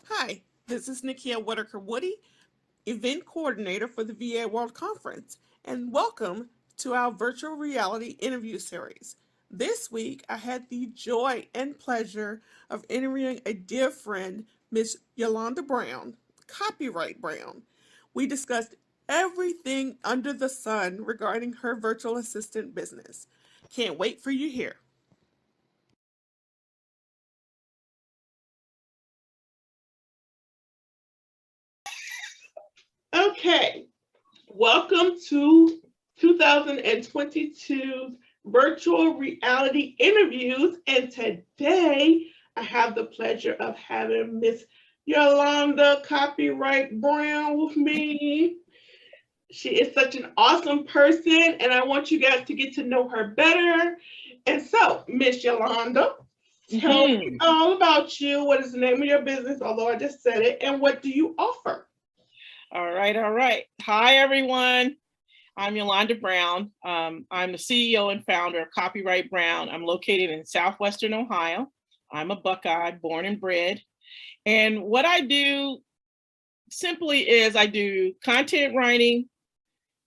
Hi, this is Nikia Whitaker-Woody, event coordinator for the VA World Conference, and welcome to our virtual reality interview series. This week, I had the joy and pleasure of interviewing a dear friend, Miss Yolanda Brown, Copyright Brown. We discussed everything under the sun regarding her virtual assistant business. Can't wait for you here. Okay, welcome to 2022 virtual reality interviews. And today I have the pleasure of having Miss Yolanda Copyright Brown with me. She is such an awesome person, and I want you guys to get to know her better. And so, Miss Yolanda, tell me all about you. What is the name of your business? Although I just said it, and what do you offer? All right. Hi, everyone. I'm Yolanda Brown. I'm the CEO and founder of Copyright Brown. I'm located in Southwestern Ohio. I'm a Buckeye, born and bred. And what I do simply is I do content writing,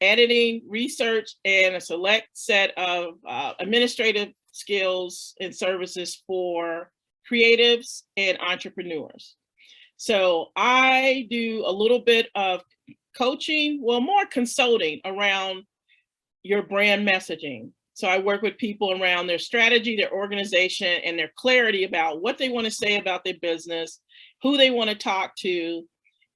editing, research, and a select set of administrative skills and services for creatives and entrepreneurs. So I do a little bit of coaching, well, more consulting around your brand messaging. So I work with people around their strategy, their organization, and their clarity about what they want to say about their business, who they want to talk to,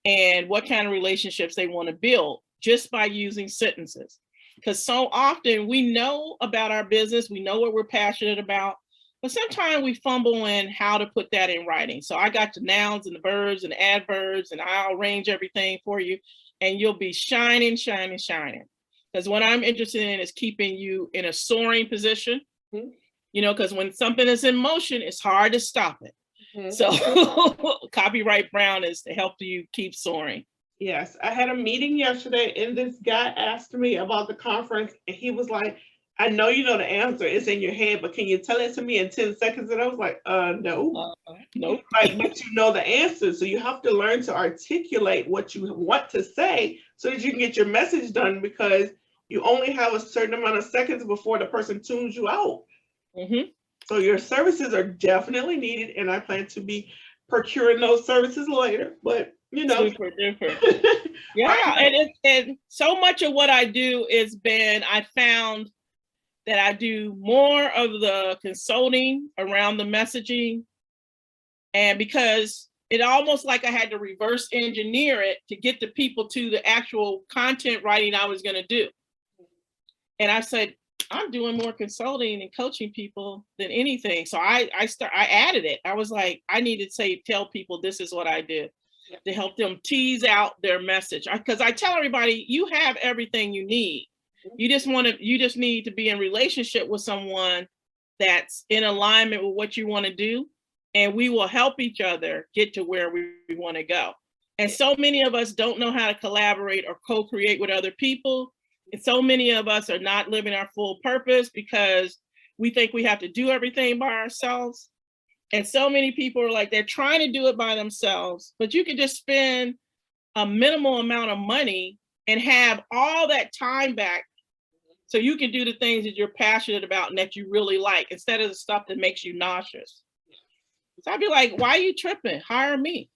and what kind of relationships they want to build just by using sentences. Because so often we know about our business, we know what we're passionate about, but sometimes we fumble in how to put that in writing. So I got the nouns and the verbs and the adverbs, and I'll arrange everything for you, and you'll be shining. Because what I'm interested in is keeping you in a soaring position, because when something is in motion, it's hard to stop it. So Copyright Brown is to help you keep soaring. Yes, I had a meeting yesterday, and this guy asked me about the conference, and he was like, I know you know the answer, it's in your head, but can you tell it to me in 10 seconds? And I was like, no. Nope. Like, but you know the answer, so you have to learn to articulate what you want to say so that you can get your message done, because you only have a certain amount of seconds before the person tunes you out. So your services are definitely needed, and I plan to be procuring those services later, but Super duper. Yeah, and so much of what I do is I found that I do more of the consulting around the messaging, and because it almost like I had to reverse engineer it to get the people to the actual content writing I was going to do. And I said, I'm doing more consulting and coaching people than anything. So I added it. I was like, I need to tell people this is what I do to help them tease out their message. Because I tell everybody, you have everything you need. You just need to be in relationship with someone that's in alignment with what you want to do. And we will help each other get to where we want to go. And so many of us don't know how to collaborate or co-create with other people. And so many of us are not living our full purpose because we think we have to do everything by ourselves. And so many people are like, they're trying to do it by themselves, but you can just spend a minimal amount of money and have all that time back so you can do the things that you're passionate about and that you really like, instead of the stuff that makes you nauseous. So I'd be like, why are you tripping? Hire me.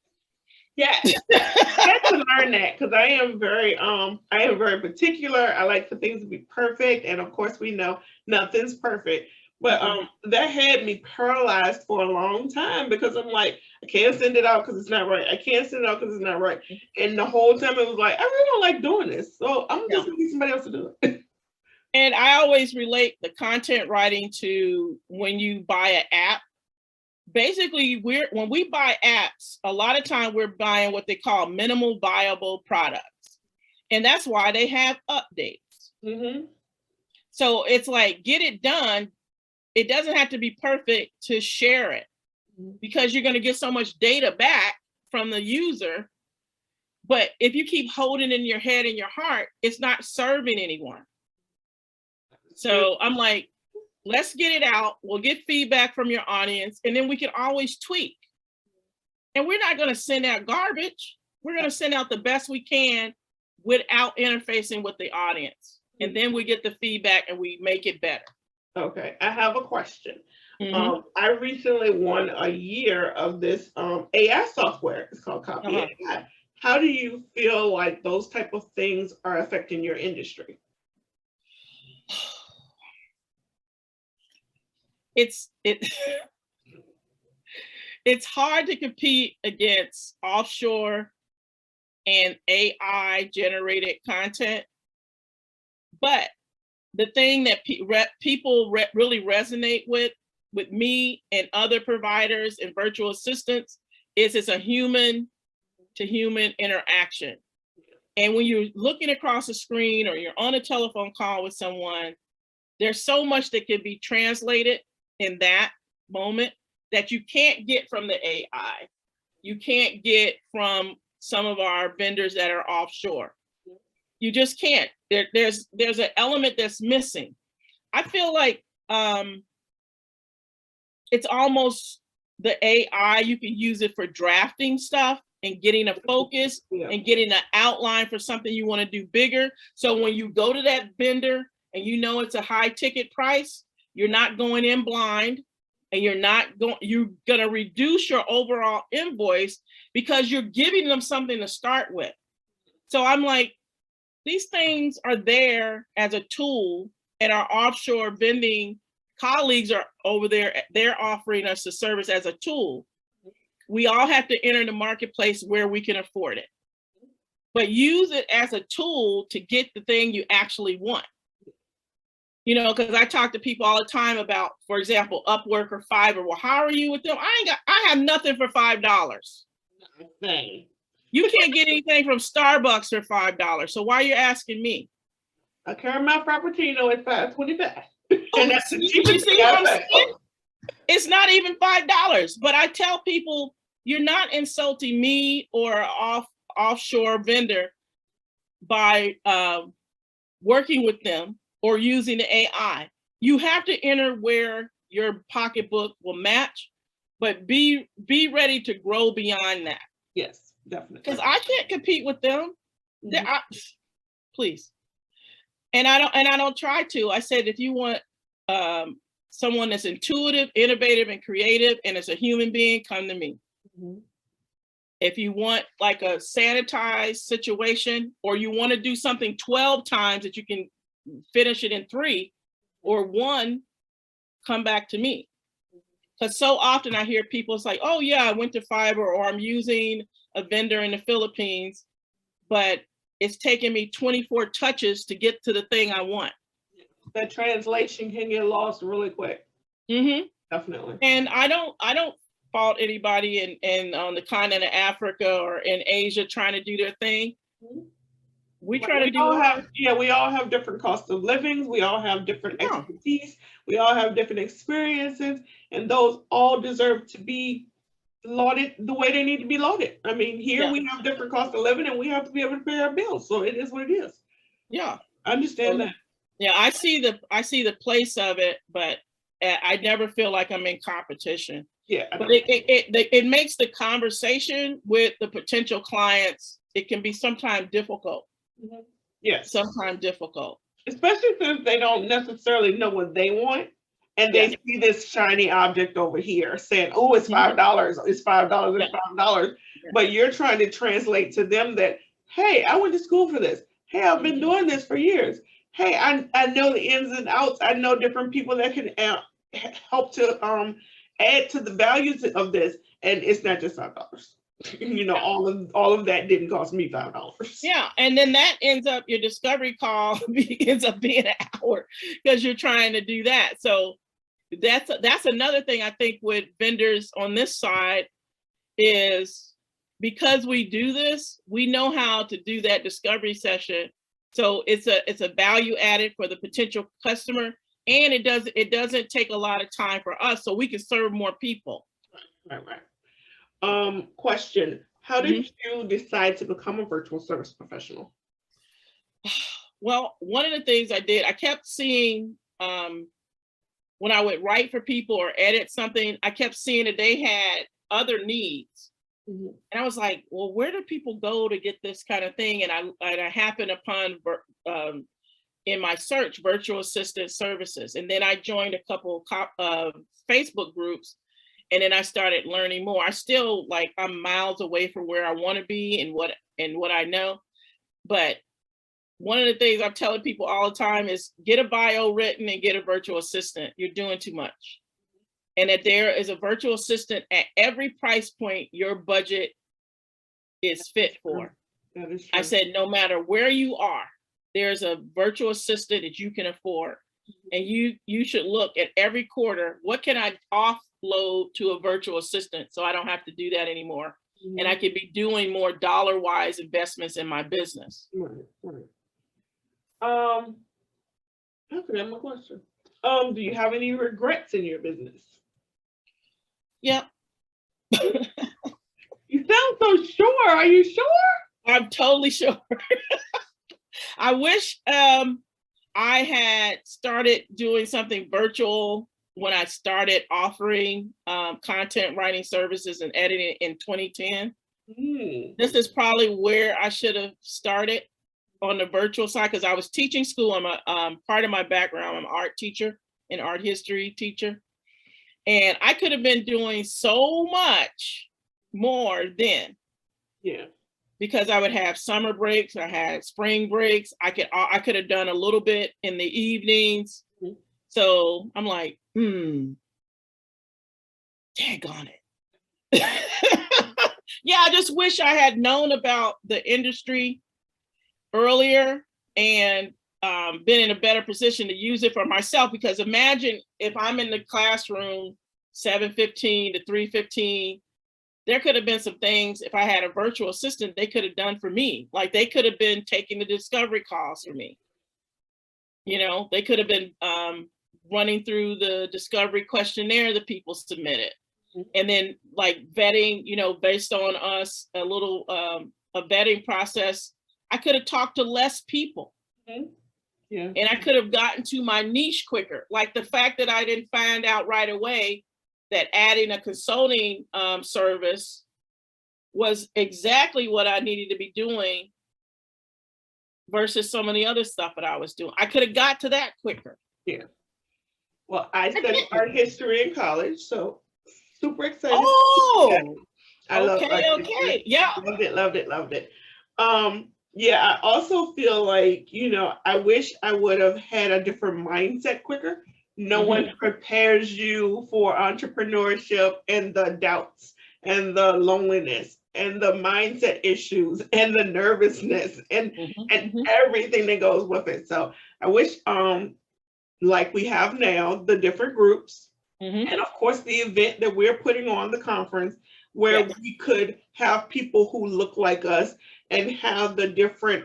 Yeah, I had to learn that, because I am very particular. I like for things to be perfect, and of course we know nothing's perfect. But that had me paralyzed for a long time, because I'm like, I can't send it out because it's not right. I can't send it out because it's not right. And the whole time it was like, I really don't like doing this, so I'm just gonna get somebody else to do it. And I always relate the content writing to when you buy an app. Basically, when we buy apps, a lot of time we're buying what they call minimal viable products. And that's why they have updates. So it's like, get it done. It doesn't have to be perfect to share it, because you're going to get so much data back from the user. But if you keep holding it in your head and your heart, it's not serving anyone. So I'm like, let's get it out. We'll get feedback from your audience, and then we can always tweak. And we're not going to send out garbage. We're going to send out the best we can without interfacing with the audience. And then we get the feedback and we make it better. Okay, I have a question. I recently won a year of this AI software. It's called Copy AI. How do you feel like those type of things are affecting your industry? It's hard to compete against offshore and AI generated content. But the thing that people really resonate with me and other providers and virtual assistants is it's a human to human interaction. And when you're looking across the screen or you're on a telephone call with someone, there's so much that can be translated in that moment that you can't get from the AI. You can't get from some of our vendors that are offshore. You just can't. There's an element that's missing. I feel like it's almost the AI, you can use it for drafting stuff and getting a focus and getting an outline for something you want to do bigger. So when you go to that vendor and you know it's a high ticket price, you're not going in blind, and you're going to reduce your overall invoice because you're giving them something to start with. So I'm like, these things are there as a tool, and our offshore vending colleagues are over there. They're offering us the service as a tool. We all have to enter the marketplace where we can afford it, but use it as a tool to get the thing you actually want. You know, because I talk to people all the time about, for example, Upwork or Fiverr. Well, how are you with them? I have nothing for $5. Nothing. You can't get anything from Starbucks for $5. So why are you asking me? A caramel frappuccino is $5.25. And that's the cheapest thing I'm saying. It's not even $5. But I tell people, you're not insulting me or an offshore vendor by working with them or using the AI. You have to enter where your pocketbook will match, but be ready to grow beyond that. Yes, definitely. Because I can't compete with them. Please. And I don't try to. I said, if you want someone that's intuitive, innovative, and creative, and is a human being, come to me. If you want like a sanitized situation, or you want to do something 12 times that you can finish it in 3 or 1, come back to me. Because so often I hear people say, oh yeah, I went to Fiverr, or I'm using a vendor in the Philippines, but it's taken me 24 touches to get to the thing I want. That translation can get lost really quick. Definitely. And I don't fault anybody in on the continent of Africa or in Asia trying to do their thing. We try to do we all have different costs of living. We all have different expertise. We all have different experiences, and those all deserve to be lauded the way they need to be lauded. I mean, here we have different costs of living, and we have to be able to pay our bills. So it is what it is. Yeah, I understand that. Yeah, I see the place of it, but I never feel like I'm in competition. Yeah, but it makes the conversation with the potential clients, it can be sometimes difficult. Yes, sometimes difficult, especially since they don't necessarily know what they want, and they see this shiny object over here saying, "Oh, it's $5. It's $5. It's $5." But you're trying to translate to them that, "Hey, I went to school for this. Hey, I've been doing this for years. Hey, I know the ins and outs. I know different people that can help to add to the values of this, and it's not just $5." You know, all of that didn't cost me $5. Yeah, and then that ends up, your discovery call ends up being an hour because you're trying to do that. So that's another thing I think with vendors on this side is, because we do this, we know how to do that discovery session. So it's a value added for the potential customer, and it doesn't take a lot of time for us, so we can serve more people. Right. Question: how did you decide to become a virtual service professional? Well, one of the things I did, I kept seeing when I would write for people or edit something, I kept seeing that they had other needs. Mhm. And I was like, well, where do people go to get this kind of thing? And I happened upon in my search virtual assistant services, and then I joined a couple Facebook groups, and then I started learning more. I still like I'm miles away from where I want to be and what I know, but one of the things I'm telling people all the time is get a bio written and get a virtual assistant. You're doing too much. And that there is a virtual assistant at every price point your budget is fit for. That is true. I said, no matter where you are, there's a virtual assistant that you can afford. And you should look at every quarter, what can I offload to a virtual assistant so I don't have to do that anymore? Mhm. And I could be doing more dollar-wise investments in my business. Right. I forgot my question. Do you have any regrets in your business? Yep. You sound so sure. Are you sure? I'm totally sure. I wish I had started doing something virtual when I started offering content writing services and editing in 2010. This is probably where I should have started on the virtual side, because I was teaching school. I'm a part of my background, I'm an art teacher, an art history teacher. And I could have been doing so much more then. Yeah. Because I would have summer breaks, I had spring breaks. I could have done a little bit in the evenings. Mhm. So I'm like, daggone it. Yeah, I just wish I had known about the industry earlier and been in a better position to use it for myself. Because imagine if I'm in the classroom 7:15 to 3:15, there could have been some things, if I had a virtual assistant, they could have done for me. Like they could have been taking the discovery calls for me. You know, they could have been running through the discovery questionnaire that people submitted. And then like vetting, you know, based on us, a little a vetting process. I could have talked to less people. Mhm. Yeah. And I could have gotten to my niche quicker. Like the fact that I didn't find out right away that adding a consulting service was exactly what I needed to be doing versus some of the other stuff that I was doing. I could have got to that quicker. Yeah. Well, I studied art history in college, so super excited. Oh, I love art history. okay. Yeah. Loved it. Yeah, I also feel like, I wish I would have had a different mindset quicker. No one prepares you for entrepreneurship and the doubts and the loneliness and the mindset issues and the nervousness and everything that goes with it. So I wish, like we have now, the different groups, and of course the event that we're putting on, the conference, where we could have people who look like us and have the different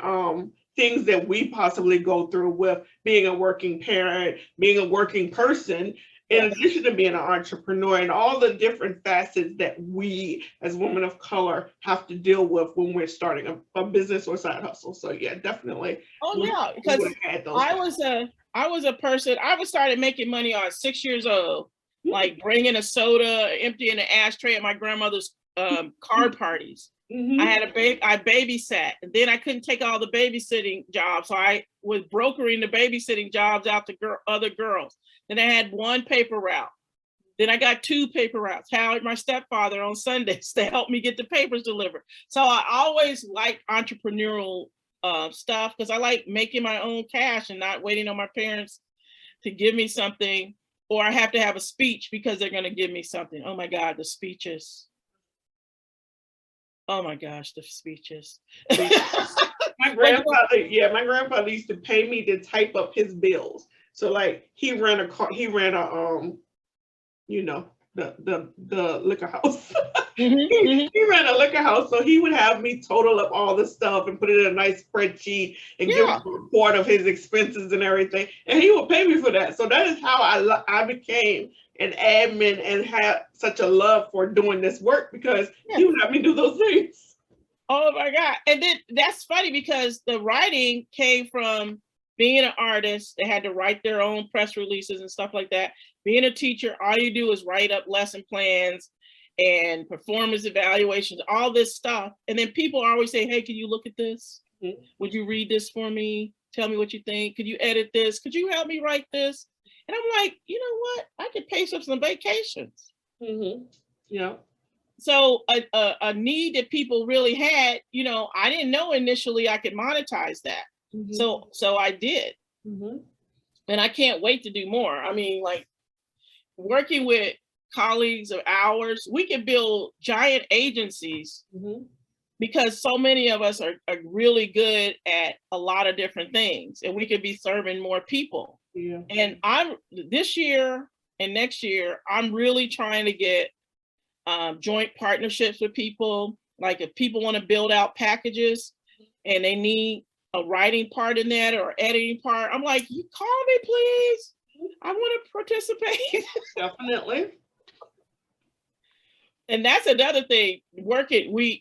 things that we possibly go through with being a working parent, being a working person, in addition to being an entrepreneur, and all the different facets that we as women of color have to deal with when we're starting a business or side hustle. So yeah, definitely. Oh yeah, because I was a person, I started making money on 6 years old, like bringing a soda, emptying an ashtray at my grandmother's card parties. I had I babysat, and then I couldn't take all the babysitting jobs, so I was brokering the babysitting jobs out to other girls. Then I had one paper route. Then I got 2 paper routes. Hired my stepfather on Sundays to help me get the papers delivered. So I always liked entrepreneurial stuff because I like making my own cash and not waiting on my parents to give me something, or I have to have a speech because they're going to give me something. Oh my God, the speeches. Oh my gosh, the speeches. My grandfather used to pay me to type up his bills. So like he ran a the liquor house. He ran a liquor house, so he would have me total up all the stuff and put it in a nice spreadsheet and give a report of his expenses and everything, and he would pay me for that. So that is how I became an admin and had such a love for doing this work, because he would have me do those things. Oh my God. And then that's funny because the writing came from being an artist. They had to write their own press releases and stuff like that. Being a teacher, all you do is write up lesson plans and performance evaluations, all this stuff. And then people always say, hey, can you look at this? Would you read this for me? Tell me what you think. Could you edit this? Could you help me write this? And I'm like, you know what? I could pay for some vacations. Yeah. So a need that people really had, you know, I didn't know initially I could monetize that. So I did. And I can't wait to do more. I mean, like working with colleagues of ours, we can build giant agencies because so many of us are really good at a lot of different things, and we could be serving more people. Yeah. And I'm this year and next year, I'm really trying to get joint partnerships with people. Like if people want to build out packages and they need a writing part in that or editing part, I'm like, you call me, please. I want to participate. Definitely. And that's another thing, we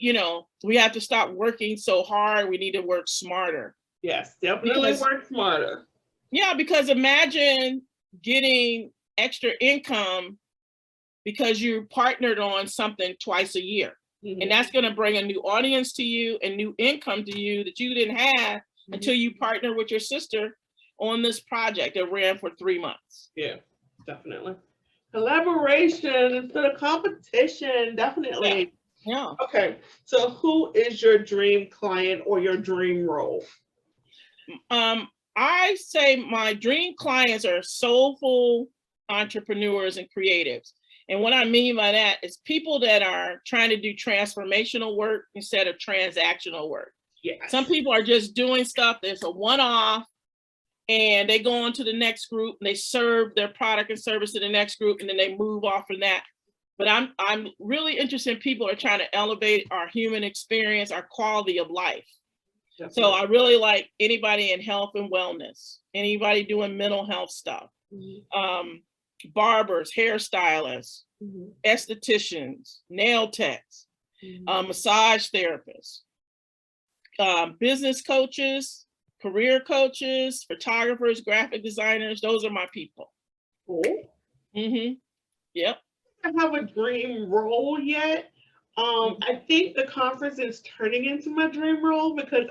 have to stop working so hard. We need to work smarter. Yes, definitely work smarter. Yeah, because imagine getting extra income because you partnered on something twice a year. And that's going to bring a new audience to you and new income to you that you didn't have until you partner with your sister on this project that ran for 3 months. Yeah, definitely. Collaboration instead of competition, definitely. Yeah. Okay, so who is your dream client or your dream role? I say my dream clients are soulful entrepreneurs and creatives. And what I mean by that is people that are trying to do transformational work instead of transactional work. Yes. Some people are just doing stuff that's a one-off, and they go on to the next group and they serve their product and service to the next group, and then they move off from that. But I'm really interested in people who are trying to elevate our human experience, our quality of life. Definitely. So I really like anybody in health and wellness, anybody doing mental health stuff, barbers, hairstylists, estheticians, nail techs, massage therapists, business coaches, career coaches, photographers, graphic designers. Those are my people. Cool. Yep. I have a dream role yet. I think the conference is turning into my dream role because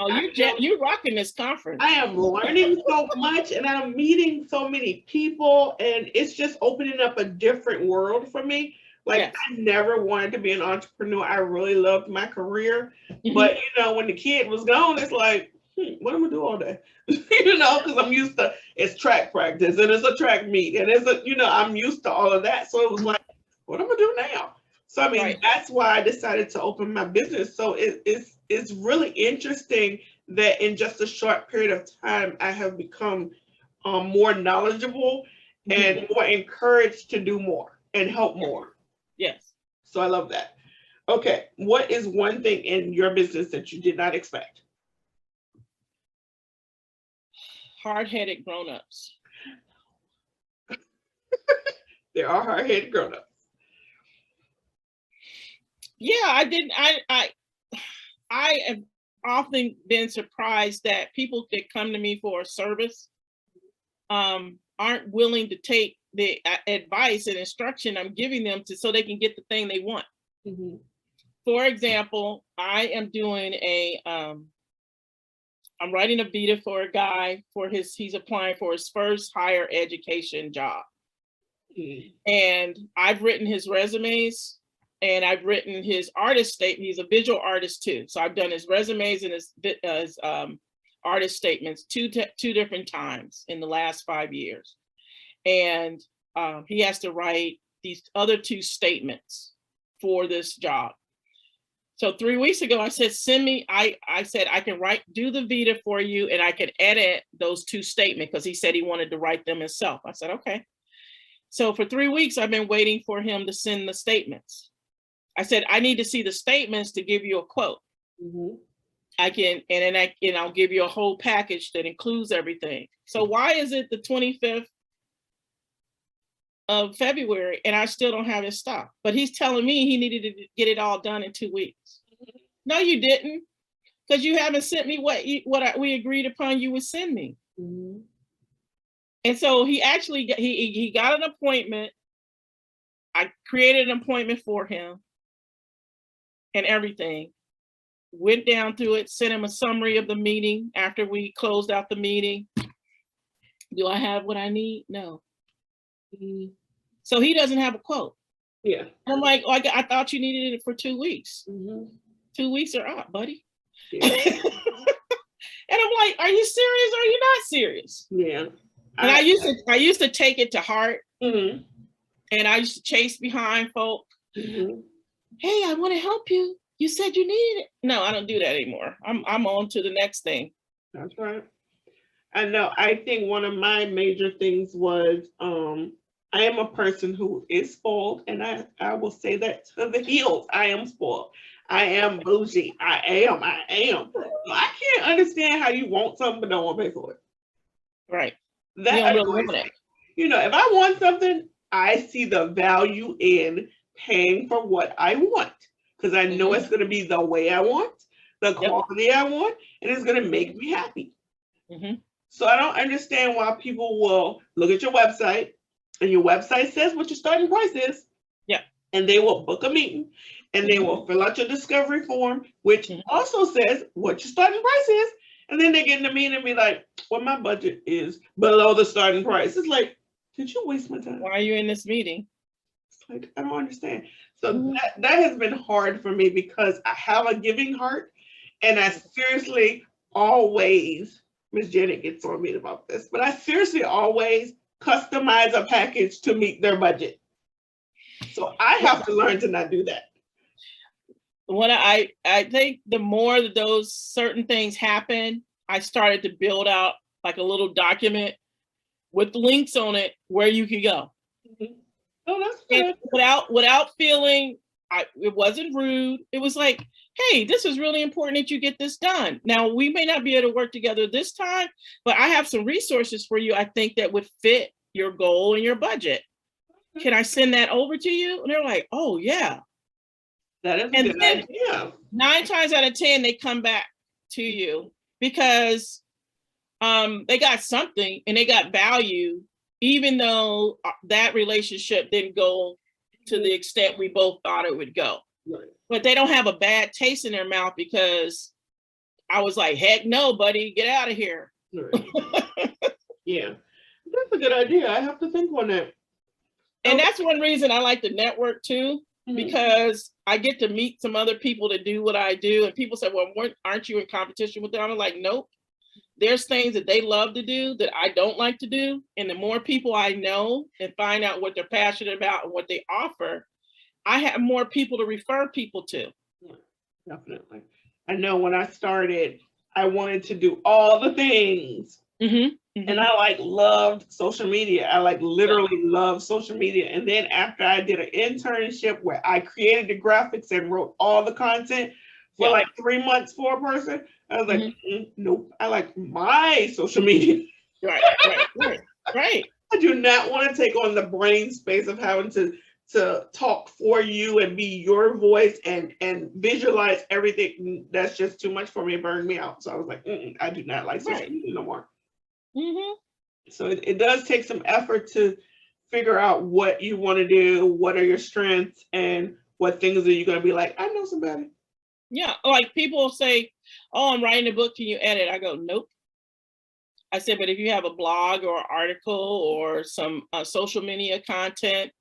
you're rocking this conference. I am learning so much and I'm meeting so many people, and it's just opening up a different world for me. Like, yes. I never wanted to be an entrepreneur. I really loved my career, but when the kid was gone, it's like, what am I gonna do all day? Because I'm used to, it's track practice and it's a track meet and it's I'm used to all of that. So it was like, what am I gonna do now? So I mean, that's why I decided to open my business. So it's really interesting that in just a short period of time, I have become more knowledgeable and more encouraged to do more and help more. Yes. So I love that. Okay, what is one thing in your business that you did not expect? Hard-headed grown-ups. There are hard-headed grown-ups. Yeah, I didn't. I have often been surprised that people that come to me for a service aren't willing to take the advice and instruction I'm giving them so they can get the thing they want. For example, I am doing I'm writing a vita for a guy he's applying for his first higher education job. And I've written his resumes and I've written his artist statement. He's a visual artist too. So I've done his resumes and his artist statements two different times in the last 5 years. And he has to write these other 2 statements for this job. So 3 weeks ago, I said, send me, I said, I can do the vita for you and I can edit those 2 statements because he said he wanted to write them himself. I said, okay. So for 3 weeks, I've been waiting for him to send the statements. I said, I need to see the statements to give you a quote. I'll give you a whole package that includes everything. So why is it the 25th of February and I still don't have his stuff? But he's telling me he needed to get it all done in 2 weeks. No, you didn't, because you haven't sent me what we agreed upon you would send me. And so he actually he got an appointment. I created an appointment for him. and everything. Went down through it, sent him a summary of the meeting after we closed out the meeting. Do I have what I need? No. So he doesn't have a quote. Yeah. And I'm like, oh, I thought you needed it for 2 weeks. 2 weeks are up, buddy. Yeah. And I'm like, are you serious or are you not serious? Yeah. And I used to take it to heart. Mm-hmm. And I used to chase behind folk. Mm-hmm. Hey, I want to help you. You said you needed it. No, I don't do that anymore. I'm on to the next thing. That's right. I know. I think one of my major things was I am a person who is spoiled, and I will say that to the heels. I am spoiled. I am bougie. I am. I can't understand how you want something but don't want to pay for it. Right. That You don't really want it. You know, if I want something, I see the value in paying for what I want because I know it's going to be the way I want, the quality I want, and it's going to make me happy. So I don't understand why people will look at your website and your website says what your starting price is. Yeah. And they will book a meeting and they will fill out your discovery form, which also says what your starting price is. And then they get in the meeting and be like, well, my budget is below the starting price. It's like, did you waste my time? Why are you in this meeting? It's like, I don't understand. So that has been hard for me because I have a giving heart and I seriously always, Miss Janet gets on me about this, but I seriously always customize a package to meet their budget. So I have to learn to not do that. When I think the more that those certain things happen, I started to build out like a little document with links on it where you could go. Oh, that's good. And without feeling it wasn't rude. It was like, hey, this is really important that you get this done. Now, we may not be able to work together this time, but I have some resources for you I think that would fit your goal and your budget. Can I send that over to you? And they're like, oh, yeah. That is a good idea. 9 times out of 10, they come back to you because they got something and they got value, even though that relationship didn't go to the extent we both thought it would go. Right. But they don't have a bad taste in their mouth because I was like, heck no, buddy, get out of here. Right. Yeah, that's a good idea. I have to think on that. And that's one reason I like the network too, because I get to meet some other people that do what I do. And people say, well, aren't you in competition with them? I'm like, nope. There's things that they love to do that I don't like to do. And the more people I know and find out what they're passionate about and what they offer, I have more people to refer people to. Yeah, definitely. I know when I started, I wanted to do all the things. And I loved social media. I literally loved social media. And then after I did an internship where I created the graphics and wrote all the content for 3 months for a person, I was like, nope, I like my social media. Right. I do not want to take on the brain space of having to talk for you and be your voice and visualize everything. That's just too much for me. It burned me out. So I was like, I do not like social media no more. So it does take some effort to figure out what you want to do, what are your strengths, and what things are you going to be like, I know somebody. Yeah, like people say, oh, I'm writing a book, can you edit? I go, nope. I said, but if you have a blog or article or some social media content,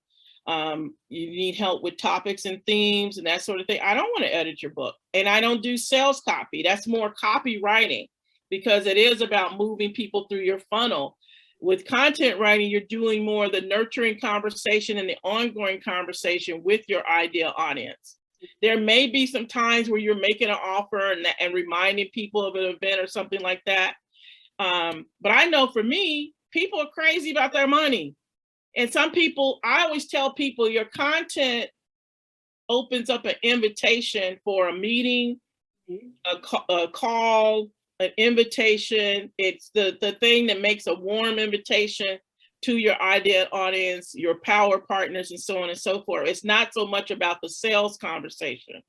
you need help with topics and themes and that sort of thing, I don't want to edit your book. And I don't do sales copy. That's more copywriting because it is about moving people through your funnel. With content writing, you're doing more of the nurturing conversation and the ongoing conversation with your ideal audience. There may be some times where you're making an offer and reminding people of an event or something like that. But I know for me, people are crazy about their money. And some people, I always tell people your content opens up an invitation for a meeting, a call, an invitation. It's the thing that makes a warm invitation to your ideal audience, your power partners, and so on and so forth. It's not so much about the sales conversation.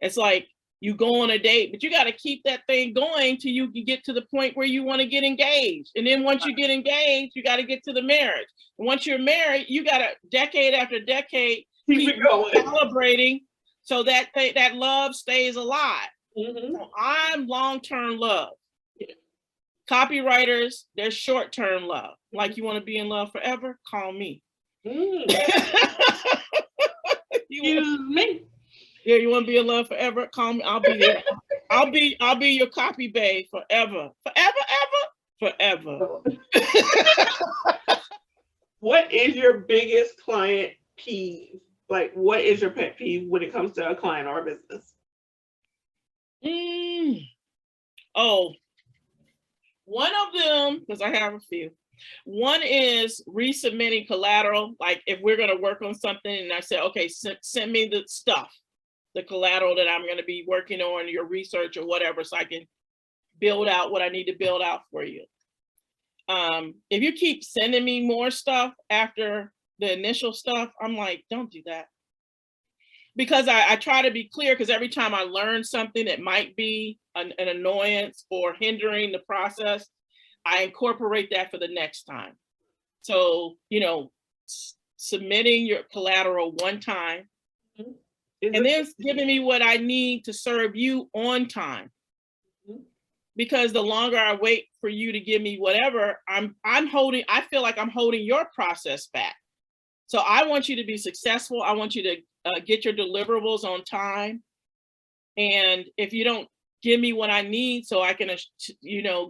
It's like you go on a date, but you got to keep that thing going till you can get to the point where you want to get engaged. And then once you get engaged, you got to get to the marriage. And once you're married, you got to decade after decade keep celebrating so that that love stays alive. Mm-hmm. So I'm long-term love. Yeah. Copywriters, they're short-term love. Like, you want to be in love forever? Call me. Mm. Excuse me. Yeah, you want to be in love forever? Call me. I'll be there. I'll be your copy babe forever. Forever. What is your biggest client peeve? Like, what is your pet peeve when it comes to a client or a business? Oh, one of them, because I have a few. One is resubmitting collateral. Like, if we're going to work on something and I say, okay, send me the stuff, the collateral that I'm going to be working on, your research or whatever, so I can build out what I need to build out for you. If you keep sending me more stuff after the initial stuff, I'm like, don't do that. Because I try to be clear, because every time I learn something that might be an annoyance or hindering the process, I incorporate that for the next time. So, submitting your collateral one time, and then giving me what I need to serve you on time. Because the longer I wait for you to give me whatever, I feel like I'm holding your process back. So I want you to be successful. I want you to get your deliverables on time. And if you don't give me what I need so I can,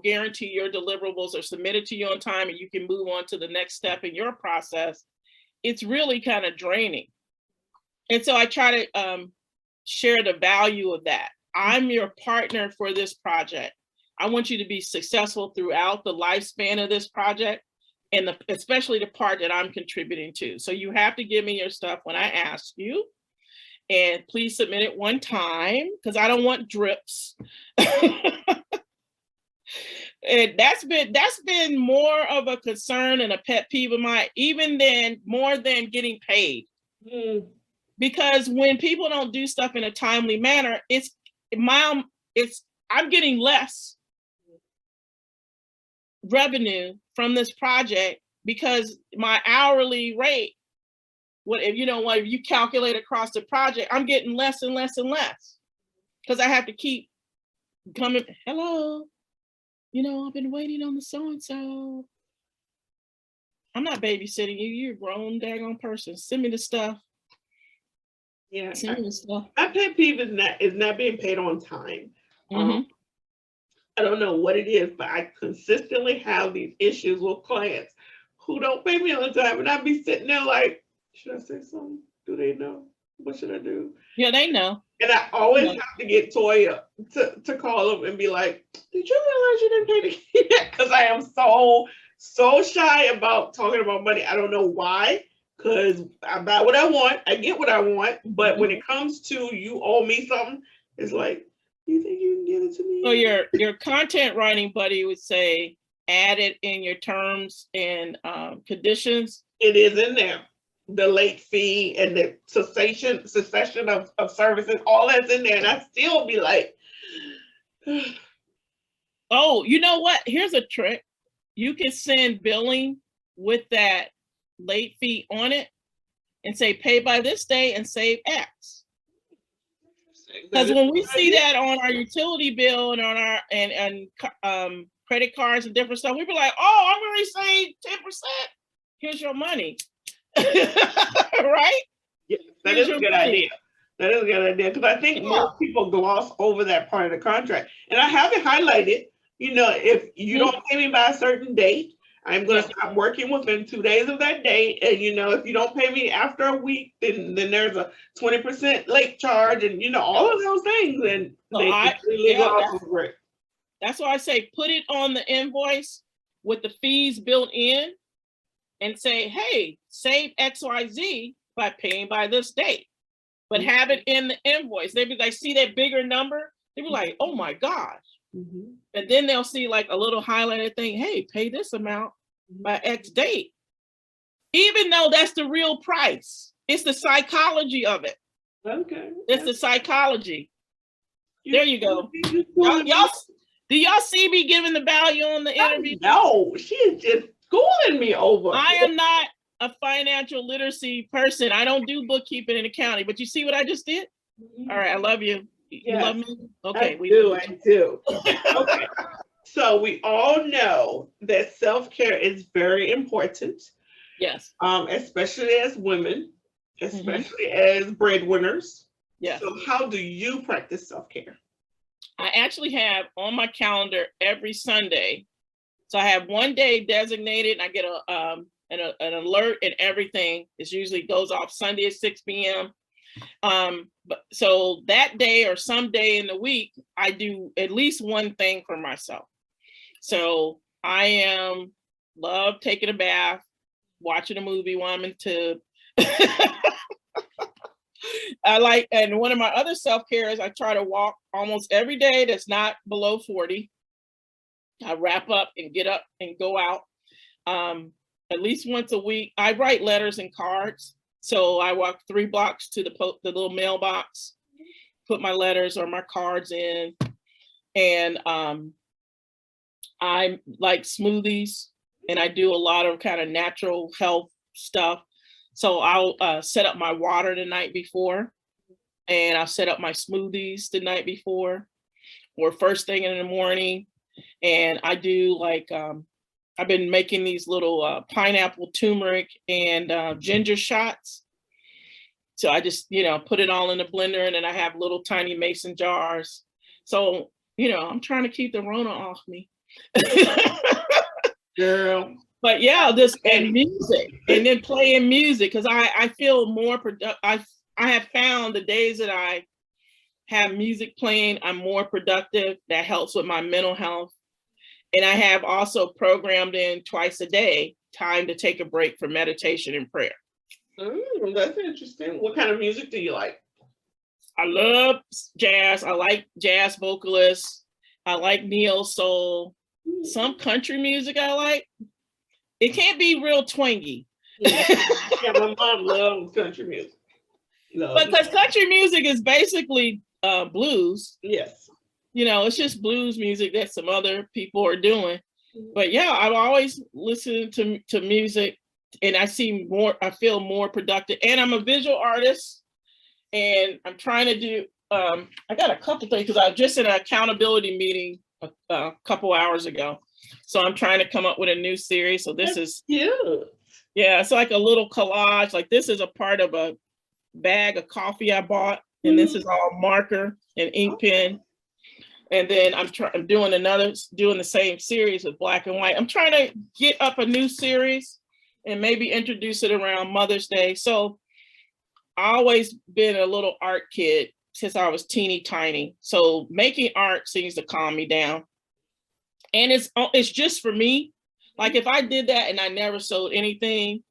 guarantee your deliverables are submitted to you on time and you can move on to the next step in your process, it's really kind of draining. And so I try to share the value of that. I'm your partner for this project. I want you to be successful throughout the lifespan of this project, and especially the part that I'm contributing to. So you have to give me your stuff when I ask you, and please submit it one time, because I don't want drips. And that's been more of a concern and a pet peeve of mine, more than getting paid. Because when people don't do stuff in a timely manner, I'm getting less revenue from this project, because my hourly rate, if you calculate across the project, I'm getting less and less and less, because I have to keep coming. Hello, I've been waiting on the so-and-so. I'm not babysitting you. You're a grown daggone person. Send me the stuff. Yeah. Send me the stuff. My pet peeve is not being paid on time. I don't know what it is, but I consistently have these issues with clients who don't pay me on time, and I be sitting there like, should I say something? Do they know? What should I do? Yeah, they know. And I always have to get Toya to call them and be like, did you realize you didn't pay the yet? Because I am so shy about talking about money. I don't know why, because I buy what I want, I get what I want, but when it comes to you owe me something, it's like, you think you can give it to me? So your content writing buddy would say, add it in your terms and conditions. It is in there. The late fee and the cessation of services, all that's in there. And I still be like, oh, you know what? Here's a trick. You can send billing with that late fee on it and say, pay by this day and save X. Because when we see that on our utility bill and on our and credit cards and different stuff, we be like, oh, I'm going to save 10%. Here's your money. Right? Yeah, that is a good idea. That is a good idea, because I think most people gloss over that part of the contract. And I have it highlighted. If you don't pay me by a certain date, I'm going to stop working within 2 days of that date. And, if you don't pay me after a week, then there's a 20% late charge, and, all of those things. And that's why I say put it on the invoice with the fees built in and say, hey, save XYZ by paying by this date. But have it in the invoice. They see that bigger number. They be like, oh my gosh. And then they'll see like a little highlighted thing, hey, pay this amount by X date. Even though that's the real price. It's the psychology of it. Okay. It's the psychology. There you go. Do y'all see me giving the value on the interview? No, she's just schooling me over. I am not a financial literacy person. I don't do bookkeeping and accounting, but you see what I just did? All right, I love you. You love Yes, me? Okay, I do. Okay. So we all know that self-care is very important, Yes. especially as women, Hmm. especially as breadwinners. Yes. So how do you practice self-care? I actually have on my calendar every Sunday. So I have one day designated and I get an alert and everything. It usually goes off Sunday at 6 p.m. But so that day or some day in the week, I do at least one thing for myself. So I love taking a bath, watching a movie while I'm in tub. And one of my other self-care is I try to walk almost every day that's not below 40. I wrap up and get up and go out at least once a week. I write letters and cards. So I walk 3 blocks to the little mailbox, put my letters or my cards in. And I like smoothies and I do a lot of kind of natural health stuff. So I'll set up my water the night before and I'll set up my smoothies the night before or first thing in the morning. And I do like, I've been making these little pineapple, turmeric, and ginger shots. So I just, put it all in the blender and then I have little tiny mason jars. So, I'm trying to keep the Rona off me. Girl. But yeah, and music and then playing music because I feel more productive. I have found the days that I have music playing, I'm more productive. That helps with my mental health. And I have also programmed in twice a day time to take a break for meditation and prayer. That's interesting. What kind of music do you like? I love jazz. I like jazz vocalists. I like neo soul. Some country music I like. It can't be real twangy. Yeah, my mom loves country music. Because country music is basically blues. Yes. It's just blues music that some other people are doing. But yeah, I've always listened to music and I feel more productive. And I'm a visual artist and I'm trying to do, I got a couple things because I was just in an accountability meeting a couple hours ago. So I'm trying to come up with a new series. So this is cute. Yeah, it's like a little collage. Like this is a part of a bag of coffee I bought. And this is all marker and ink pen. And then I'm doing the same series with black and white. I'm trying to get up a new series and maybe introduce it around Mother's Day. So I always been a little art kid since I was teeny tiny. So making art seems to calm me down. And it's just for me. Like if I did that and I never sold anything,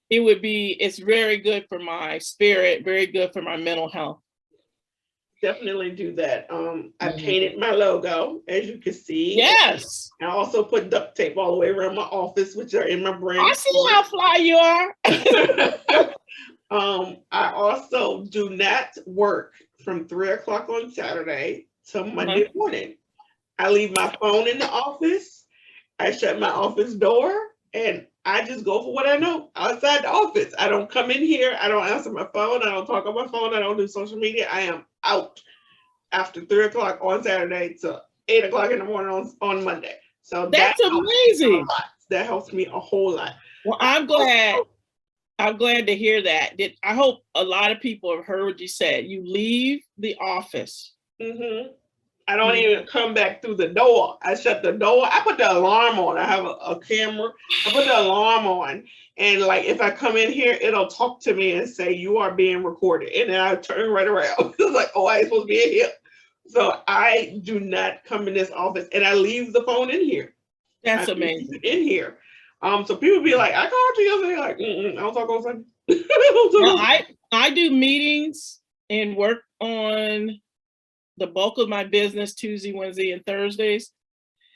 it's very good for my spirit, very good for my mental health. Definitely do that. I painted my logo, as you can see. Yes. I also put duct tape all the way around my office, which are in my brand. I see how fly you are. I also do not work from 3 o'clock on Saturday till Monday morning. I leave my phone in the office. I shut my office door and I just go for what I know outside the office. I don't come in here. I don't answer my phone. I don't talk on my phone. I don't do social media. I am out after 3 o'clock on Saturday to 8 o'clock in the morning on Monday. So that's amazing. That helps me a whole lot. Well, I'm glad to hear that. I hope a lot of people have heard what you said. You leave the office. I don't even come back through the door. I shut the door. I put the alarm on. I have a camera. I put the alarm on. And like, if I come in here, it'll talk to me and say, you are being recorded. And then I turn right around. It's like, oh, I ain't supposed to be in here. So I do not come in this office and I leave the phone in here. That's amazing. In here. So people be like, I called you yesterday. Like, I don't talk on Sunday. I do meetings and work on the bulk of my business Tuesday, Wednesday, and Thursdays,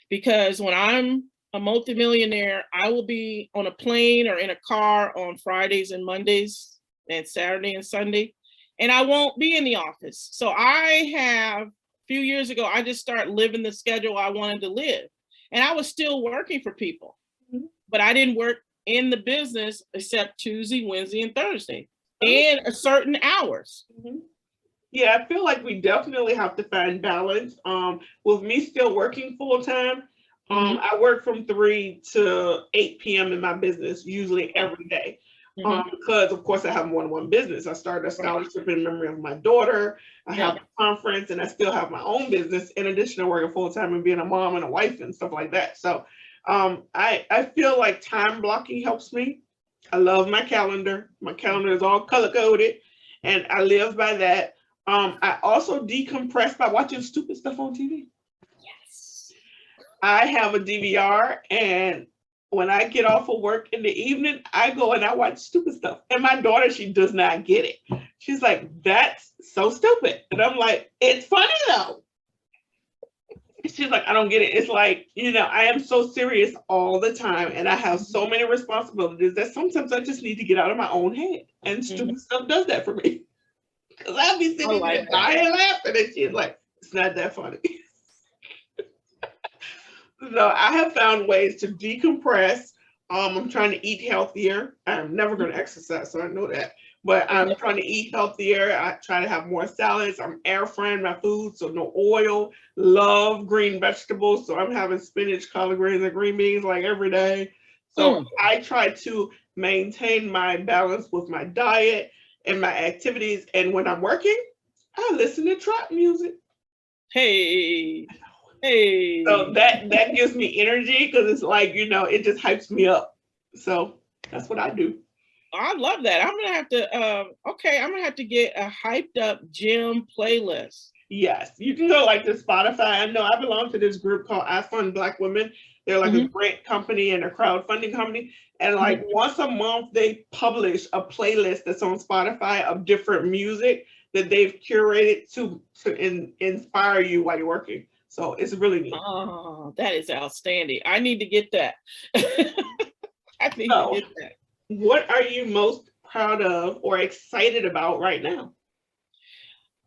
because when I'm a multimillionaire, I will be on a plane or in a car on Fridays and Mondays and Saturday and Sunday, and I won't be in the office. So a few years ago, I just started living the schedule I wanted to live, and I was still working for people, but I didn't work in the business except Tuesday, Wednesday, and Thursday, and certain hours. Yeah, I feel like we definitely have to find balance. With me still working full time, Hmm. I work from 3 to 8 p.m. in my business, usually every day. Hmm. Because of course I have more than one business. I started a Right. scholarship in memory of my daughter. I Yeah. have a conference, and I still have my own business in addition to working full time and being a mom and a wife and stuff like that. So, I feel like time blocking helps me. I love my calendar. My calendar is all color coded, and I live by that. I also decompress by watching stupid stuff on TV. Yes. I have a DVR, and when I get off of work in the evening, I go and I watch stupid stuff. And my daughter, she does not get it. She's like, "That's so stupid," and I'm like, "It's funny though." She's like, "I don't get it." It's like, I am so serious all the time, and I have so many responsibilities that sometimes I just need to get out of my own head, and Hmm. stupid stuff does that for me. Because I'll be I sitting like there that. dying laughing, and she's like, "It's not that funny." So I have found ways to decompress. I'm trying to eat healthier. I'm never going to exercise, so I know that. But I'm Okay. trying to eat healthier. I try to have more salads. I'm air frying my food, so no oil. Love green vegetables, so I'm having spinach, collard greens, and green beans like every day. So Mm. I try to maintain my balance with my diet and my activities. And when I'm working, I listen to trap music. Hey, So hey. that gives me energy because it's like, it just hypes me up. So that's what I do. I love that. I'm gonna have to. Okay, I'm gonna have to get a hyped up gym playlist. Yes, you can go like to Spotify. I know I belong to this group called I Fund Blackwomen. They're like a Hmm. grant company and a crowdfunding company. And like Hmm. once a month, they publish a playlist that's on Spotify of different music that they've curated to inspire you while you're working. So it's really neat. Oh, that is outstanding. I need to get that. I need to So, get that. what are you most proud of or excited about right now?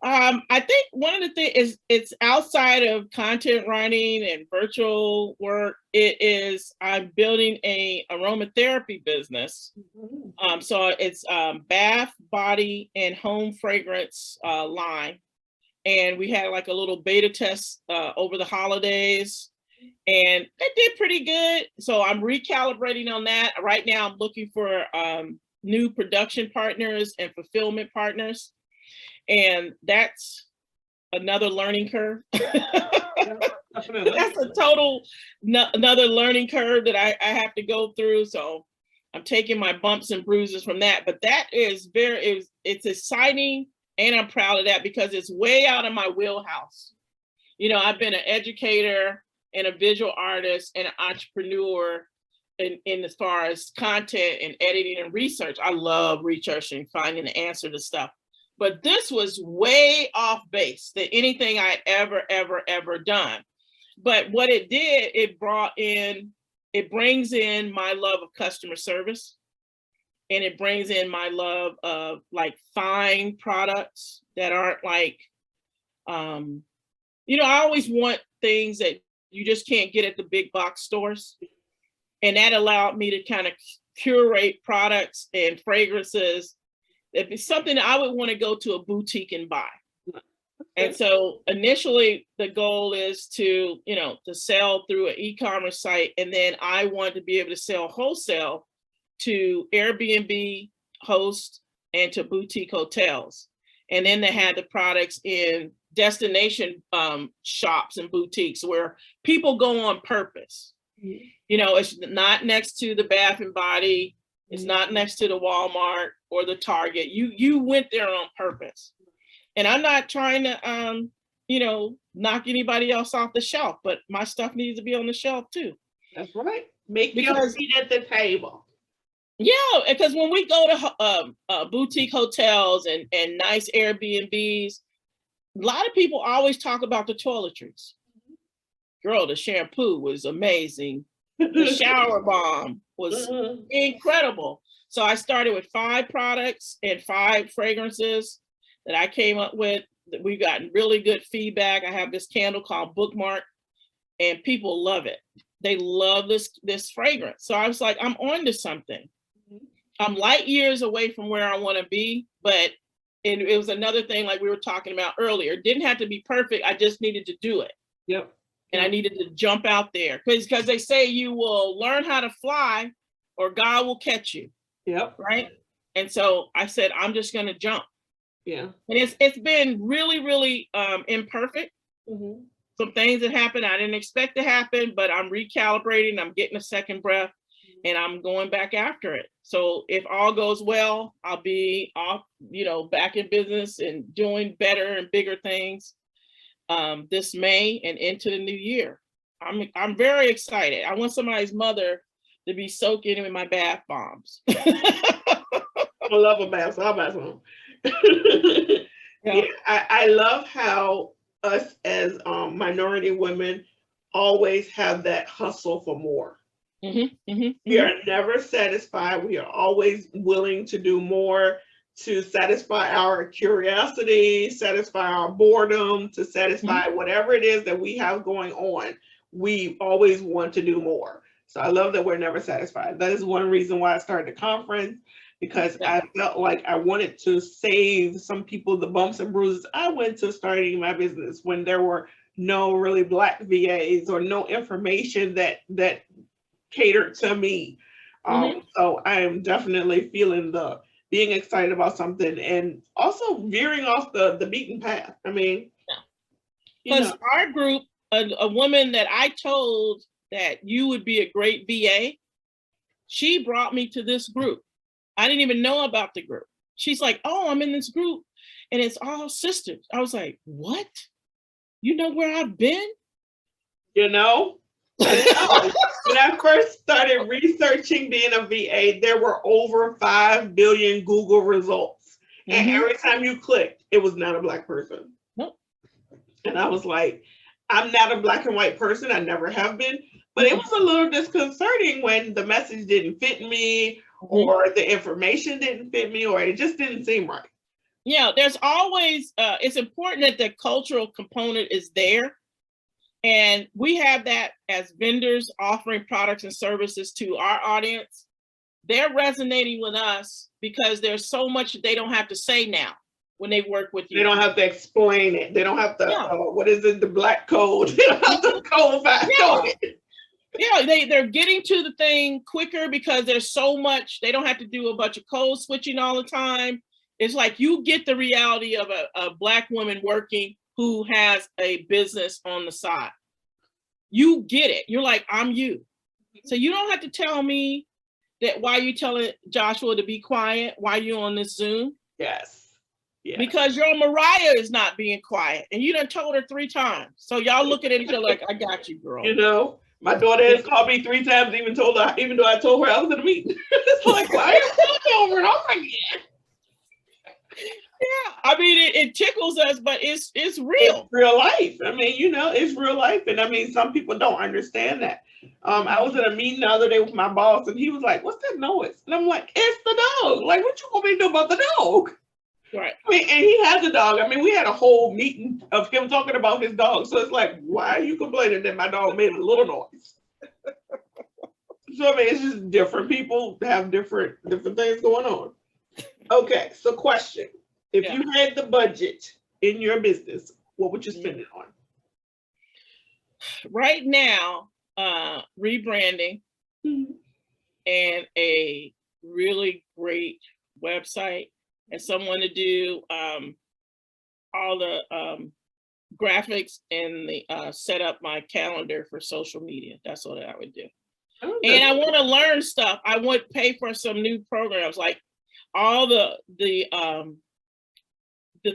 I think one of the things is it's outside of content writing and virtual work. It is I'm building a aromatherapy business. Mhm. So it's bath, body, and home fragrance line. And we had like a little beta test over the holidays, and it did pretty good. So I'm recalibrating on that. Right now, I'm looking for new production partners and fulfillment partners, and that's another learning curve. Yeah, definitely. That's a total another learning curve that I have to go through. So I'm taking my bumps and bruises from that. But that is it's exciting, and I'm proud of that because it's way out of my wheelhouse. I've been an educator and a visual artist and an entrepreneur in as far as content and editing and research. I love researching, finding the answer to stuff. But this was way off base than anything I ever done. But what it did, it brings in my love of customer service, and it brings in my love of like fine products that aren't like, um, I always want things that you just can't get at the big box stores. And that allowed me to kind of curate products and fragrances. It'd be something that I would want to go to a boutique and buy. And Okay. so initially the goal is to sell through an e-commerce site. And then I want to be able to sell wholesale to Airbnb hosts and to boutique hotels. And then they had the products in destination shops and boutiques where people go on purpose. It's not next to the Bath and Body. It's not next to the Walmart or the Target. You went there on purpose. And I'm not trying to knock anybody else off the shelf, but my stuff needs to be on the shelf too. That's right. Make your Because seat at the table. yeah, because when we go to boutique hotels and nice Airbnbs, a lot of people always talk about the toiletries. Girl, the shampoo was amazing. The shower bomb was Mhm. incredible. So I started with 5 products and 5 fragrances that I came up with. We've gotten really good feedback. I have this candle called Bookmark, and people love it. They love this fragrance. So I was like, I'm on to something. I'm light years away from where I want to be, but and it was another thing like we were talking about earlier. It didn't have to be perfect. I just needed to do it. Yep. And I needed to jump out there because they say you will learn how to fly or God will catch you. Yep. Right. And so I said, I'm just going to jump. Yeah. And it's been really, really imperfect. Mm-hmm. Some things that happened I didn't expect to happen, but I'm recalibrating. I'm getting a second breath and I'm going back after it. So if all goes well, I'll be off, back in business and doing better and bigger things this May and into the new year. I'm very excited. I want somebody's mother to be soaking in my bath bombs. I love a bath, so I'll bath one. Yeah, I love how us as minority women always have that hustle for more. Mm-hmm, mm-hmm, we are never satisfied. We are always willing to do more, to satisfy our curiosity, satisfy our boredom, to satisfy whatever it is that we have going on. We always want to do more. So I love that we're never satisfied. That is one reason why I started the conference, because I felt like I wanted to save some people the bumps and bruises I went to starting my business when there were no really Black VAs or no information that catered to me. So I am definitely feeling the being excited about something and also veering off the beaten path. I mean, because our group, a woman that I told that you would be a great VA, she brought me to this group. I didn't even know about the group. She's like, oh, I'm in this group and it's all sisters. I was like, what? You know where I've been? When I first started researching being a VA, there were over 5 billion Google results. And every time you clicked, it was not a Black person. Nope. And I was like, I'm not a Black and white person. I never have been. But it was a little disconcerting when the message didn't fit me or the information didn't fit me or it just didn't seem right. Yeah, there's always, it's important that the cultural component is there. And we have that as vendors offering products and services to our audience. They're resonating with us because there's so much they don't have to say now when they work with you. They don't have to explain it. They don't have to, what is it, the Black code? They don't have to codify it. Yeah, they're getting to the thing quicker because there's so much. They don't have to do a bunch of code switching all the time. It's like you get the reality of a Black woman working who has a business on the side. You get it. You're like, I'm you. So you don't have to tell me that why you telling Joshua to be quiet, why you on this Zoom. Yes. Yeah. Because your Mariah is not being quiet and you done told her 3 times. So y'all looking at each other like, I got you, girl. My daughter has called me 3 times, even though I told her I was in a meeting. It's like, why are you calling over and over again? Yeah, I mean, it tickles us, but it's real. It's real life. I mean, it's real life. And I mean, some people don't understand that. I was in a meeting the other day with my boss and he was like, what's that noise? And I'm like, it's the dog. Like, what you want me to do about the dog? Right. I mean, and he has a dog. I mean, we had a whole meeting of him talking about his dog. So it's like, why are you complaining that my dog made a little noise? So I mean, it's just different people have different things going on. Okay, so question. If you had the budget in your business, what would you spend it on? Right now, rebranding and a really great website and someone to do all the graphics and the set up my calendar for social media. That's what I would do. And I want to learn stuff. I would pay for some new programs, like all the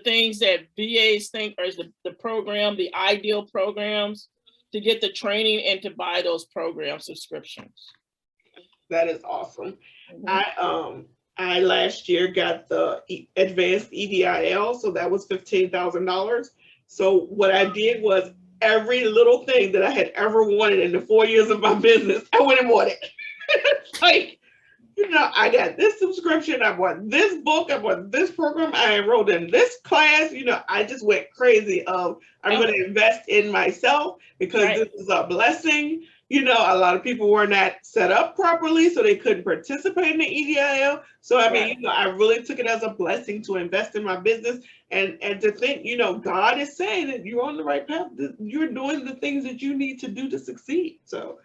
things that VAs think are the program, the ideal programs, to get the training and to buy those program subscriptions. That is awesome. I last year got the advanced EDIL, so that was $15,000. So what I did was every little thing that I had ever wanted in the 4 years of my business, I went and bought it. Like, I got this subscription, I bought this book, I bought this program, I enrolled in this class. I just went crazy of, I'm going to invest in myself because this is a blessing. You know, a lot of people were not set up properly, so they couldn't participate in the EIL. So I mean, Right. you know, I really took it as a blessing to invest in my business and to think, you know, God is saying that you're on the right path. You're doing the things that you need to do to succeed. So,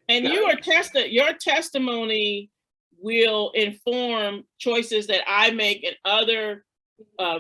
And God, you are tested. Your testimony will inform choices that I make and other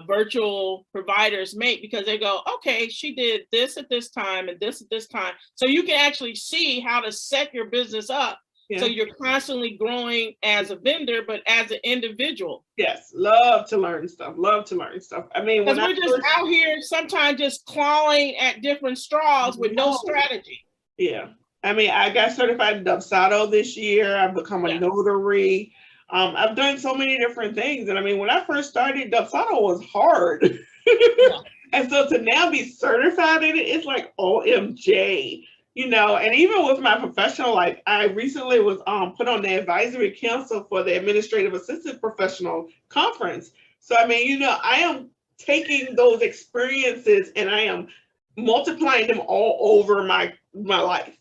virtual providers make, because they go, okay, she did this at this time and this at this time. So you can actually see how to set your business up. yeah. So you're constantly growing as a vendor, but as an individual. Yes, love to learn stuff. Love to learn stuff. I mean, Because when we're just out here sometimes just clawing at different straws with no strategy. Yeah. I mean, I got certified in Dubsado this year. I've become a notary. I've done so many different things. And I mean, when I first started, Dubsado was hard. And so to now be certified in it, it's like OMG, you know. And even with my professional life, I recently was put on the advisory council for the Administrative Assistant Professional Conference. So, I mean, you know, I am taking those experiences and I am multiplying them all over my life.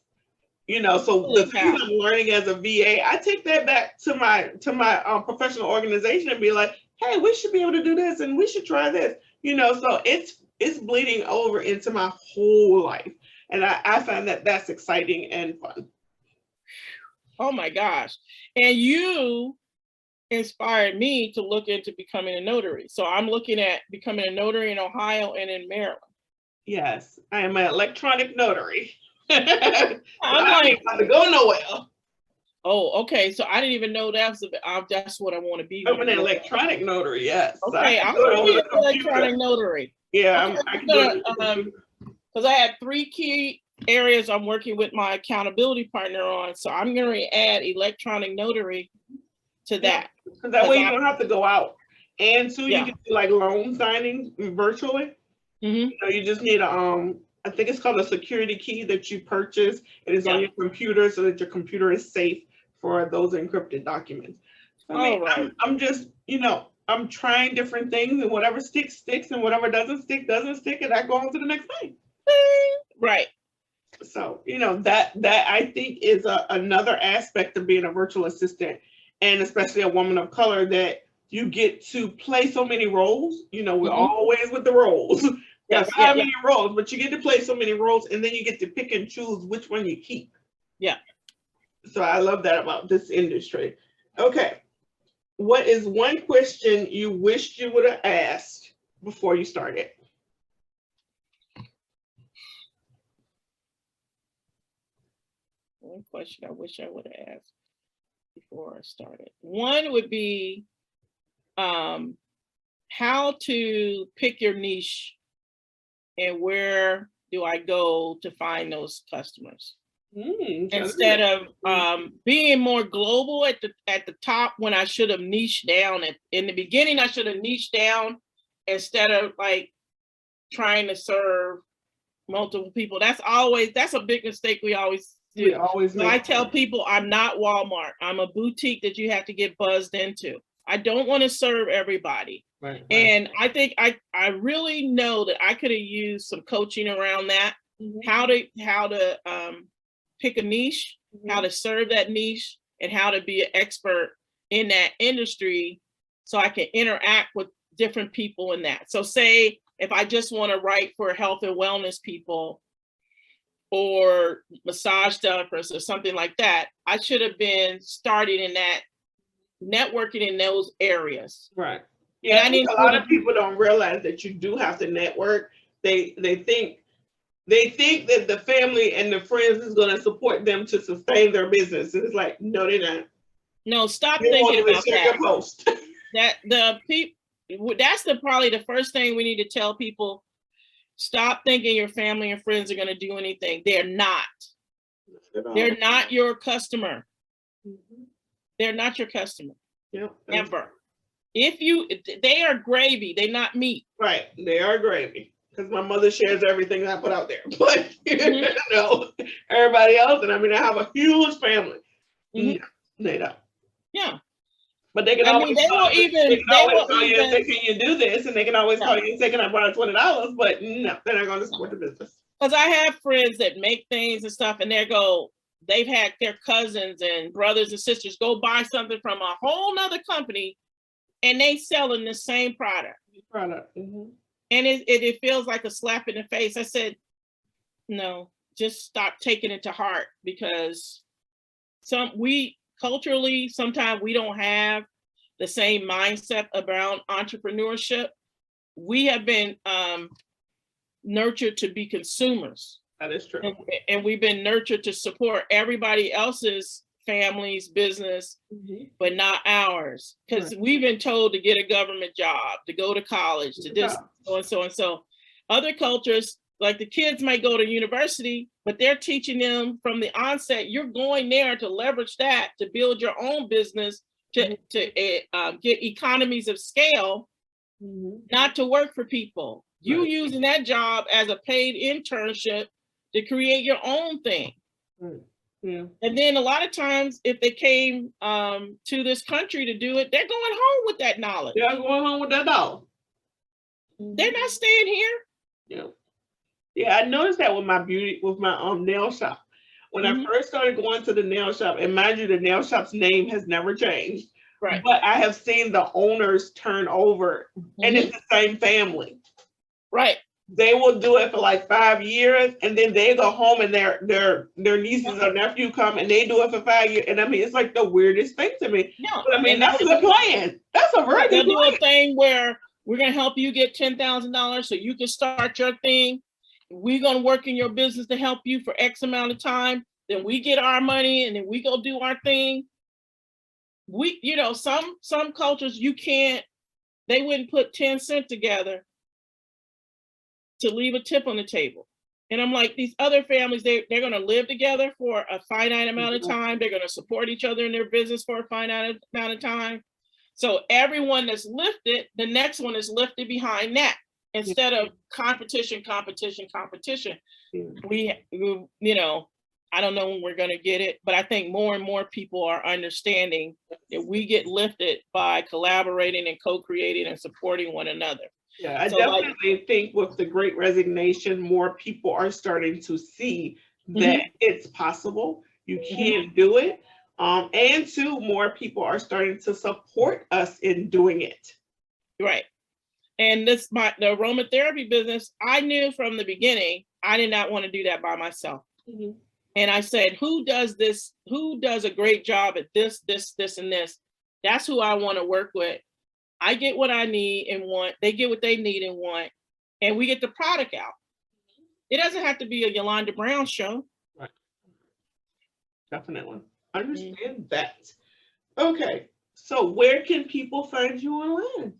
You know, so the things I'm learning as a VA, I take that back to my professional organization and be like, hey, we should be able to do this and we should try this. You know, so it's bleeding over into my whole life, and I find that that's exciting and fun. Oh my gosh! And you inspired me to look into becoming a notary. So I'm looking at becoming a notary in Ohio and in Maryland. Yes, I am an electronic notary. I'm like, not to go nowhere. Oh, okay. So I didn't even know that's what I want to be. I'm an electronic notary. Yes. Okay, I'm gonna be an electronic notary. Yeah, okay, I can do it. Because I had 3 key areas I'm working with my accountability partner on. So I'm going to add electronic notary to that. Because that way you don't have to go out. And so you can do like loan signing virtually. Mm-hmm. You know, you just need a I think it's called a security key that you purchase. It is on your computer so that your computer is safe for those encrypted documents. So, I mean, I'm just, you know, I'm trying different things, and whatever sticks, sticks, and whatever doesn't stick, and I go on to the next thing. Right. So, you know, that I think is another aspect of being a virtual assistant, and especially a woman of color, that you get to play so many roles. You know, we're always with the roles. How many roles, but you get to play so many roles, and then you get to pick and choose which one you keep. Yeah. So I love that about this industry. Okay. What is one question you wished you would have asked before you started? One question I wish I would have asked before I started. One would be how to pick your niche and where do I go to find those customers? Instead of being more global at the top, when I should have niched down in the beginning. I should have niched down instead of like trying to serve multiple people. That's a big mistake we always do. So I tell people I'm not Walmart. I'm a boutique that you have to get buzzed into. I don't want to serve everybody. Right. And I think I really know that I could have used some coaching around that. How to pick a niche, how to serve that niche, and how to be an expert in that industry so I can interact with different people in that. So say if I just want to write for health and wellness people or massage therapists or something like that, I should have been starting in that, networking in those areas. Right. Yeah, I think a lot of people don't realize that you do have to network. They think that the family and the friends is going to support them to sustain their business. And it's like, no, they're not. No, stop thinking about that. Post. That's probably the first thing we need to tell people. Stop thinking your family and friends are going to do anything. They're not. They're not your customer. They're not your customer. Yep. Ever. They are gravy. They're not meat. Right. They are gravy. Because my mother shares everything I put out there. But you know, everybody else, and I mean, I have a huge family. No, they don't. Yeah. But they can always call you and say, can you do this? And they can always call you and say, can I borrow $20? But no, they're not going to support the business. Because I have friends that make things and stuff, and they go, they've had their cousins and brothers and sisters go buy something from a whole nother company and they selling the same product. Mm-hmm. And it feels like a slap in the face. I said, no, just stop taking it to heart, because culturally, sometimes we don't have the same mindset around entrepreneurship. We have been nurtured to be consumers. That is true. And we've been nurtured to support everybody else's family's business, but not ours. Because we've been told to get a government job, to go to college, to this, so and so and so. Other cultures, like the kids might go to university, but they're teaching them from the onset, you're going there to leverage that, to build your own business, to get economies of scale, not to work for people. You using that job as a paid internship to create your own thing. Yeah. And then a lot of times, if they came to this country to do it, they're going home with that knowledge. They're going home with that knowledge. They're not staying here. Yeah. Yeah, I noticed that with my nail shop. When I first started going to the nail shop, and mind you, the nail shop's name has never changed. Right. But I have seen the owners turn over, and it's the same family. Right. They will do it for like 5 years, and then they go home, and their nieces or nephew come, and they do it for 5 years. And I mean, it's like the weirdest thing to me. No, but I mean, that's a good plan. That's a very good plan. They'll do a thing where we're gonna help you get $10,000 so you can start your thing. We're gonna work in your business to help you for X amount of time. Then we get our money, and then we go do our thing. Some cultures they wouldn't put 10 cents together to leave a tip on the table. And I'm like, these other families, they're going to live together for a finite amount of time. They're going to support each other in their business for a finite amount of time. So everyone that's lifted, the next one is lifted behind that, instead of competition. We I don't know when we're going to get it, but I think more and more people are understanding that we get lifted by collaborating and co-creating and supporting one another. Yeah, I definitely think with the Great Resignation, more people are starting to see that it's possible. You can do it. And two, more people are starting to support us in doing it. Right. And the aromatherapy business, I knew from the beginning, I did not want to do that by myself. And I said, who does this? Who does a great job at this, and this? That's who I want to work with. I get what I need and want. They get what they need and want. And we get the product out. It doesn't have to be a Yolanda Brown show. Right. Definitely. Understand that. Okay. So where can people find you online?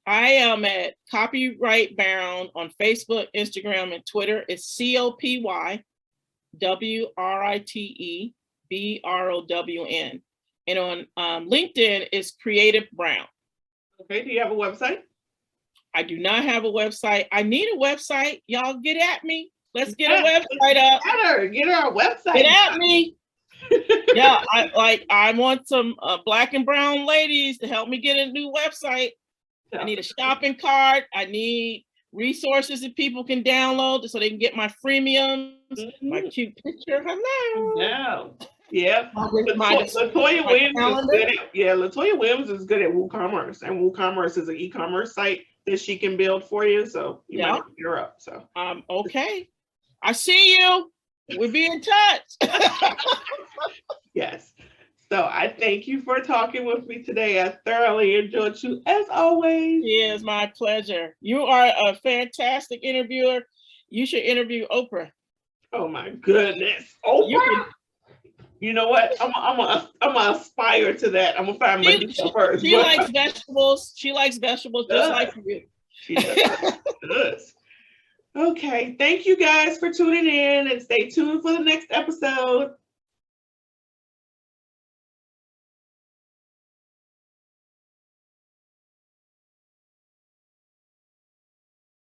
I am at Copyright Bound on Facebook, Instagram, and Twitter. It's COPYWRITEBROWN. And on LinkedIn, it's Creative Brown. Okay, do you have a website? I do not have a website. I need a website. Y'all get at me. Let's get a website up. Get our website. Get at me. Yeah, I want some black and brown ladies to help me get a new website. I need a shopping cart. I need resources that people can download so they can get my freemiums, my cute picture. Hello. No. Yeah. Latoya Williams is good at, Latoya Williams is good at WooCommerce, and WooCommerce is an e-commerce site that she can build for you. So you might pick her up. So okay. I see you. We'll be in touch. Yes. So I thank you for talking with me today. I thoroughly enjoyed you as always. Yeah, it's my pleasure. You are a fantastic interviewer. You should interview Oprah. Oh my goodness. Oprah? You know what? I'm gonna aspire to that. I'm gonna find my niche first. She likes vegetables. She likes vegetables just like you. She does. Okay. Thank you guys for tuning in, and stay tuned for the next episode.